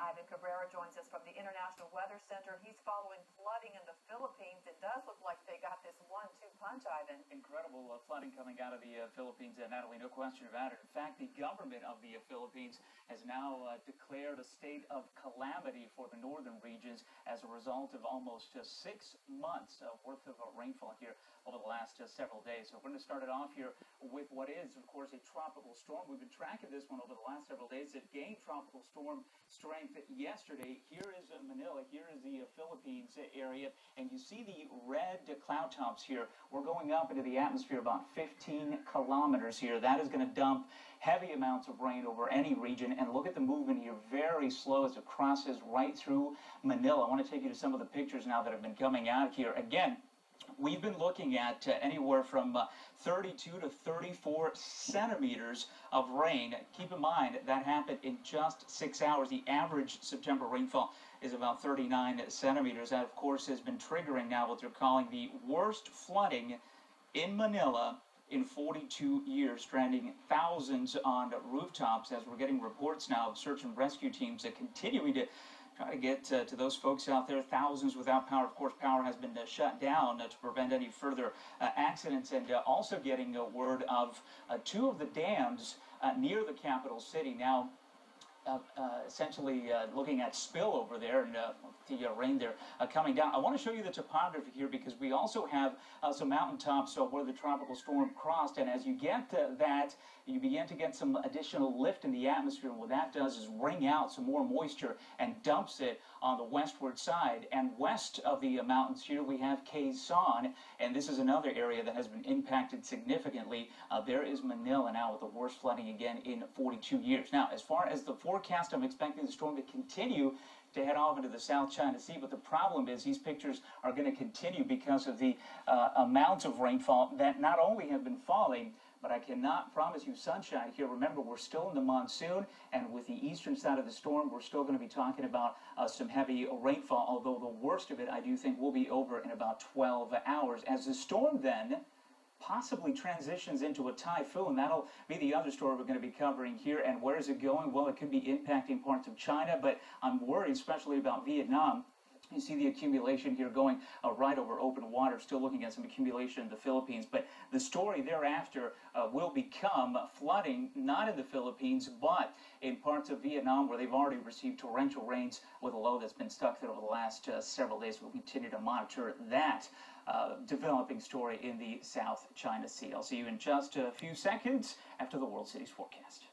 Ivan Cabrera joins us from the International Weather Center. He's following flooding in the Philippines. It does look like they got this 1-2 punch, Ivan. Incredible flooding coming out of the Philippines, Natalie, no question about it. In fact, the government of the Philippines has now declared a state of calamity for the northern regions as a result of almost 6 months worth of rainfall here over the last several days. So we're going to start it off here with what is, of course, a tropical storm. We've been tracking this one over the last several days. It gained tropical storm strength yesterday. Here is Manila. Here is the Philippines area. And you see the red cloud tops here. We're going up into the atmosphere about 15 kilometers here. That is going to dump heavy amounts of rain over any region. And look at the movement here. Very slow as it crosses right through Manila. I want to take you to some of the pictures now that have been coming out here. Again, we've been looking at anywhere from 32 to 34 centimeters of rain. Keep in mind, that happened in just 6 hours. The average September rainfall is about 39 centimeters. That, of course, has been triggering now what they're calling the worst flooding in Manila in 42 years, stranding thousands on rooftops, as we're getting reports now of search and rescue teams continuing to try to get to those folks out there. Thousands without power. Of course, power has been shut down to prevent any further accidents, and also getting word of 2 of the dams near the capital city now essentially looking at spillover there, and the rain there coming down. I want to show you the topography here because we also have some mountaintops where the tropical storm crossed, and as you get that, you begin to get some additional lift in the atmosphere, and what that does is wring out some more moisture and dumps it on the westward side. And west of the mountains here we have Quezon, and this is another area that has been impacted significantly. There is Manila now with the worst flooding again in 42 years. Now, as far as the forecast, I'm expecting the storm to continue to head off into the South China Sea, but the problem is these pictures are going to continue because of the amounts of rainfall that not only have been falling, but I cannot promise you sunshine here. Remember, we're still in the monsoon, and with the eastern side of the storm, we're still going to be talking about some heavy rainfall, although the worst of it, I do think, will be over in about 12 hours. As the storm then possibly transitions into a typhoon, that'll be the other story we're going to be covering here. And where is it going? Well, it could be impacting parts of China, but I'm worried especially about Vietnam. You see the accumulation here going right over open water, still looking at some accumulation in the Philippines. But the story thereafter will become flooding, not in the Philippines, but in parts of Vietnam where they've already received torrential rains with a low that's been stuck there over the last several days. We'll continue to monitor that developing story in the South China Sea. I'll see you in just a few seconds after the World Cities forecast.